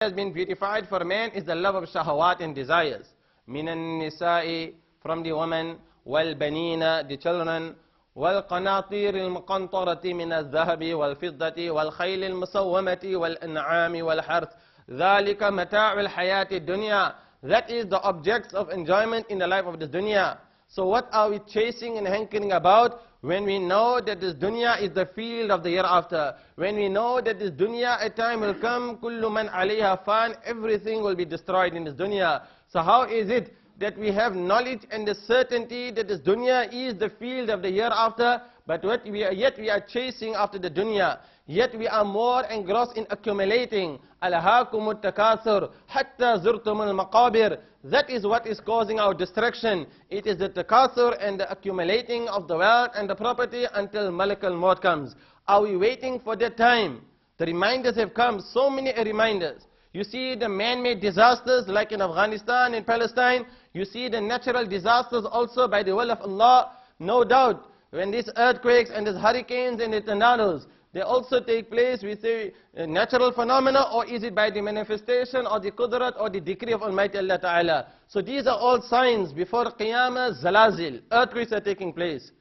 has been beautified for man is the love of shahawat and desires. من النساء, from the women, والبنين, the children, والقناطير المقنطرة من الذهب والفضة والخيل المسومة والأنعام والحرث ذلك متاع الحياة الدنيا. That is the objects of enjoyment in the life of this dunya. So what are we chasing and hankering about when we know that this dunya is the field of the hereafter? When we know that this dunya, a time will come, كُلُّ مَنْ عَلَيْهَا فَانٍ, everything will be destroyed in this dunya. So how is it that we have knowledge and the certainty that this dunya is the field of the hereafter, but yet we are chasing after the dunya? Yet we are more engrossed in accumulating. أَلَهَاكُمُ التَّكَاثُرُ حَتَّى زُرْتُمُ الْمَقَابِرِ. That is what is causing our distraction. It is the takathur and the accumulating of the wealth and the property until Malak al-Maut comes. Are we waiting for that time? The reminders have come, so many reminders. You see the man-made disasters like in Afghanistan and Palestine. You see the natural disasters also by the will of Allah. No doubt, when these earthquakes and these hurricanes and the tornadoes, they also take place, we say, natural phenomena, or is it by the manifestation or the qudrat or the decree of Almighty Allah Ta'ala? So these are all signs before Qiyamah, zalazil, earthquakes are taking place.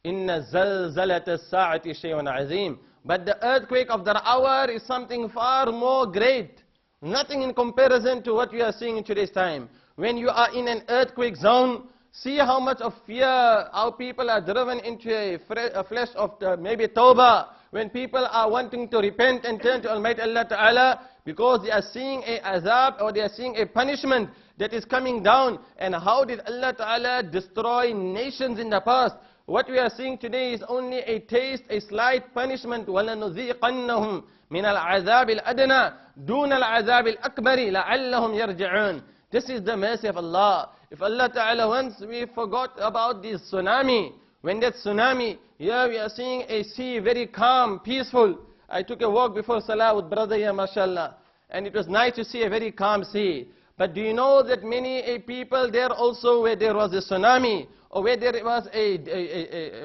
Inna zalzalata as-sa'ati shay'un azim. But the earthquake of the hour is something far more great. Nothing in comparison to what we are seeing in today's time. When you are in an earthquake zone, see how much of fear, how people are driven into a flesh of maybe tawbah. When people are wanting to repent and turn to Almighty Allah Ta'ala, because they are seeing a azab or they are seeing a punishment that is coming down. And how did Allah Ta'ala destroy nations in the past? What we are seeing today is only a taste, a slight punishment. وَلَنُذِيقَنَّهُمْ مِنَ الْعَذَابِ الْأَدْنَى دُونَ الْعَذَابِ الْأَكْبَرِ لَعَلَّهُمْ يَرْجِعُونَ. This is the mercy of Allah. If Allah Ta'ala wants, we forgot about this tsunami. When that tsunami, here we are seeing a sea very calm, peaceful. I took a walk before Salah with brother here, mashallah. And it was nice to see a very calm sea. But do you know that many people there also where there was a tsunami, or where there was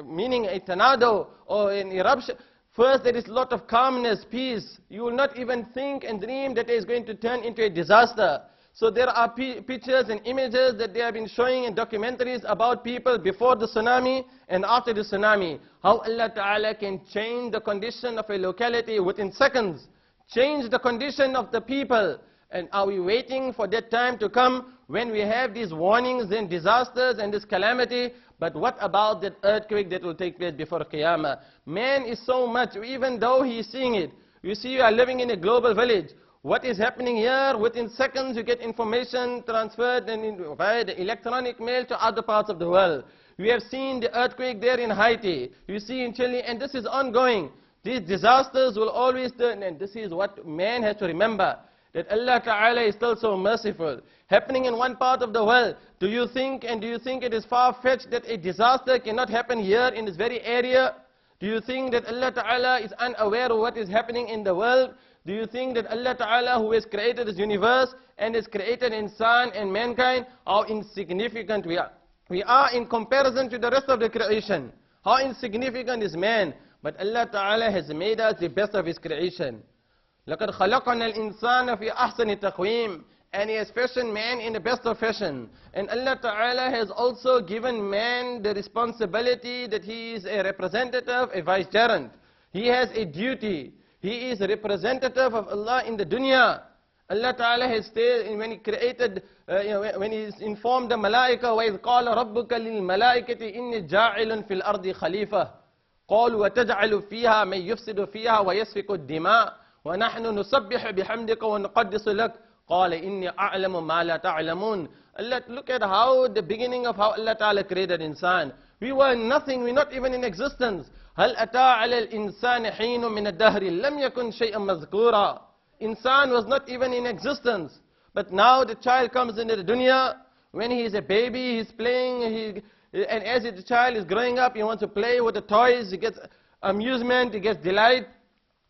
meaning a tornado or an eruption, first there is a lot of calmness, peace. You will not even think and dream that it is going to turn into a disaster. So there are pictures and images that they have been showing in documentaries about people before the tsunami and after the tsunami. How Allah Ta'ala can change the condition of a locality within seconds. Change the condition of the people. And are we waiting for that time to come when we have these warnings and disasters and this calamity? But what about that earthquake that will take place before Qiyamah? Man is so much, even though he is seeing it. You see, you are living in a global village. What is happening here, within seconds you get information transferred and via the electronic mail to other parts of the world. We have seen the earthquake there in Haiti. You see in Chile, and this is ongoing. These disasters will always turn, and this is what man has to remember, that Allah Ta'ala is still so merciful. Happening in one part of the world, do you think it is far-fetched that a disaster cannot happen here in this very area? Do you think that Allah Ta'ala is unaware of what is happening in the world? Do you think that Allah Ta'ala, who has created this universe and has created insan and mankind, how insignificant we are? We are in comparison to the rest of the creation. How insignificant is man? But Allah Ta'ala has made us the best of His creation. لَقَدْ خَلَقَنَا الْإِنسَانَ فِي أَحْسَنِ تَقْوِيمٍ. And He has fashioned man in the best of fashion. And Allah Ta'ala has also given man the responsibility that he is a representative, a vicegerent. He has a duty. He is a representative of Allah in the dunya. Allah Ta'ala has said when He created, when He informed the malaika, وَإِذْ قَالَ رَبُّكَ لِلْمَلَائِكَةِ إِنِّي جَاعِلٌ فِي الْأَرْضِ خَلِيفَةً قَالُوا وَتَجْعَلُ فِيهَا مَنْ يُفْسِدُ فِيهَا وَيَسْفِكُ الدِّمَاءَ وَنَحْنُ نُسَبِّحُ بِحَمْدِكَ وَنُقَدِّسُ لَكَ قَالَ إِنِّي أَعْلَمُ مَا لَا تَعْلَمُونَ. Look at how the beginning of how Allah Ta'ala created insan. We were nothing, we're not even in existence. هل أتى على الإنسان حين من الدهر لم يكن شيئا مذكورا. Insan was not even in existence. But now the child comes into the dunya. When he is a baby, he's playing, and as the child is growing up, he wants to play with the toys, he gets amusement, he gets delight.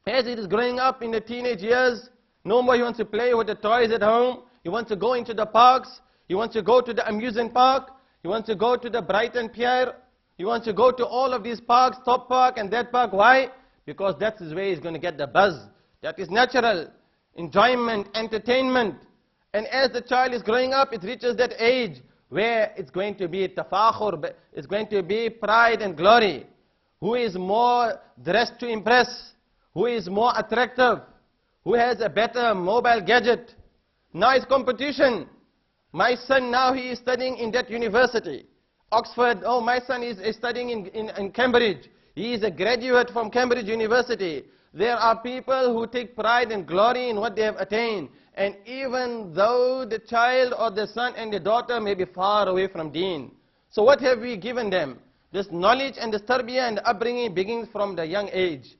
As he is growing up in the teenage years, no more he wants to play with the toys at home. He wants to go into the parks. He wants to go to the amusement park. He wants to go to the Brighton Pier. He wants to go to all of these parks, Top Park and that park. Why? Because that is where he's going to get the buzz. That is natural. enjoyment, entertainment. And as the child is growing up, it reaches that age where it's going to be tafakhur, it's going to be pride and glory. Who is more dressed to impress? Who is more attractive? Who has a better mobile gadget? Now it's competition. My son now, he is studying in that university. Oxford, oh, my son is studying in Cambridge. He is a graduate from Cambridge University. There are people who take pride and glory in what they have attained. And even though the child or the son and the daughter may be far away from deen. So what have we given them? This knowledge and this tarbiyah and upbringing begins from the young age.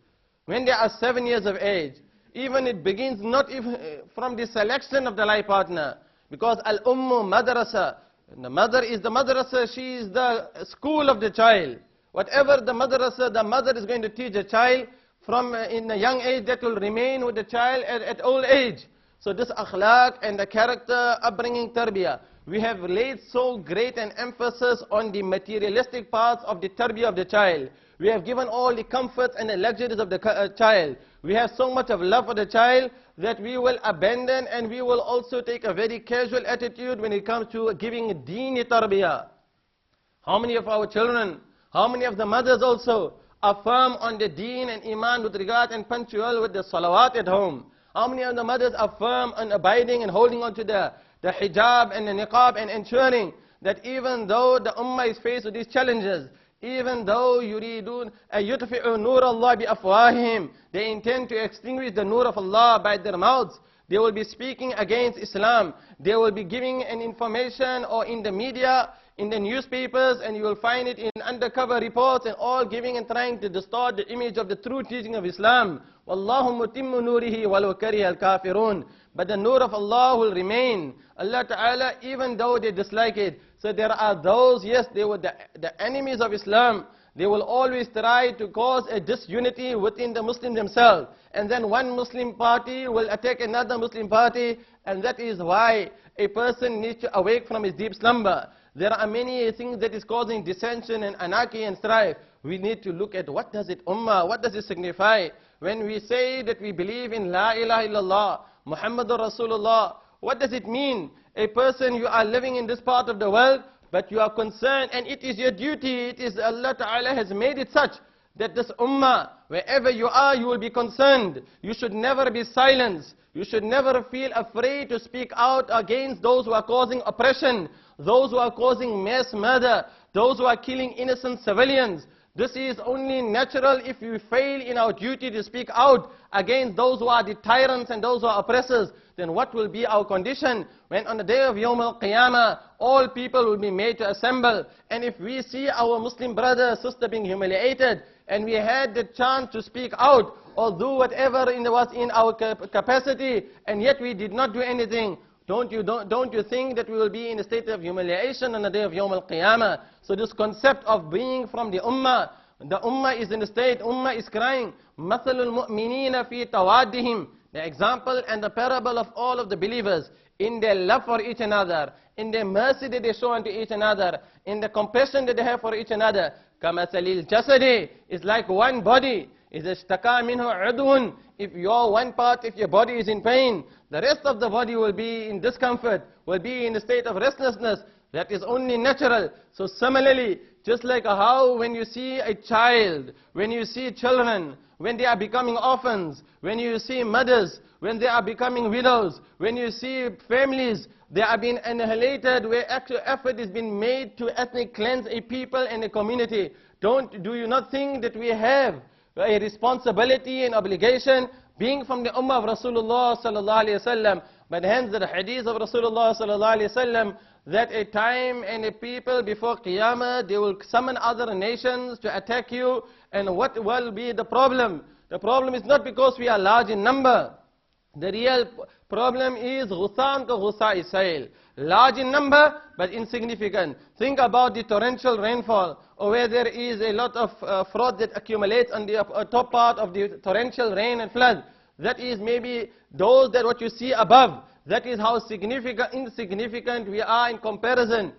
When they are 7 years of age, even it begins not even from the selection of the life partner. Because al-ummu madrasa, the mother is the madrasa, she is the school of the child. Whatever the madrasa, the mother is going to teach a child from in a young age, that will remain with the child at old age. So this akhlaq and the character, upbringing, tarbiyah, we have laid so great an emphasis on the materialistic parts of the tarbiyah of the child. We have given all the comforts and the luxuries of the child. We have so much of love for the child that we will abandon, and we will also take a very casual attitude when it comes to giving deeni tarbiyah. How many of our children, how many of the mothers also are firm on the deen and iman with regard and punctual with the salawat at home? How many of the mothers are firm on abiding and holding on to the hijab and the niqab, and ensuring that even though the ummah is faced with these challenges, even though yuridun yutfi'u nur Allah bi afwahihim, they intend to extinguish the nur of Allah by their mouths, they will be speaking against Islam, they will be giving an information or in the media, in the newspapers, and you will find it in undercover reports and all giving and trying to distort the image of the true teaching of Islam. Wallahu mutimmu nurihi walau kariha al-kafirun. But the nur of Allah will remain. Allah Ta'ala, even though they dislike it. So there are those, yes, they were the enemies of Islam. They will always try to cause a disunity within the Muslims themselves. And then one Muslim party will attack another Muslim party. And that is why a person needs to awake from his deep slumber. There are many things that is causing dissension and anarchy and strife. We need to look at what does it ummah, what does it signify? When we say that we believe in La ilaha illallah, Muhammadur Rasulullah, what does it mean? A person, you are living in this part of the world, but you are concerned, and it is your duty, it is Allah Ta'ala has made it such that this ummah, wherever you are, you will be concerned. You should never be silenced. You should never feel afraid to speak out against those who are causing oppression, those who are causing mass murder, those who are killing innocent civilians. This is only natural if we fail in our duty to speak out against those who are the tyrants and those who are oppressors. Then what will be our condition when on the day of Yawm al-Qiyamah, all people will be made to assemble. And if we see our Muslim brother, sister being humiliated, and we had the chance to speak out, or do whatever was in our capacity, and yet we did not do anything, don't you think that we will be in a state of humiliation on the day of Yawm al-Qiyamah? So this concept of being from the ummah is in the state, ummah is crying, مَثَلُ الْمُؤْمِنِينَ فِي تَوَادِّهِمْ. The example and the parable of all of the believers in their love for each another, in their mercy that they show unto each another, in the compassion that they have for each another. كَمَثَلِ الْجَسَدِ is like one body. إِذَا اشْتَكَى مِنْهُ عُضْوٌ. If your one part, if your body is in pain, the rest of the body will be in discomfort, will be in a state of restlessness. That is only natural. So similarly, just like how when you see a child, when you see children, when they are becoming orphans, when you see mothers, when they are becoming widows, when you see families, they are being annihilated, where actual effort is being made to ethnically cleanse a people and a community. Do you not think that we have a responsibility and obligation, being from the ummah of Rasulullah sallallahu alaihi wasallam? But hence the hadith of Rasulullah sallallahu alaihi wasallam, that a time and a people before Qiyamah, they will summon other nations to attack you. And what will be the problem? The problem is not because we are large in number. The real problem is ghusan ka ghusa isail. Large in number, but insignificant. Think about the torrential rainfall, or where there is a lot of froth that accumulates on the top part of the torrential rain and flood. That is maybe those that what you see above. That is how insignificant we are in comparison.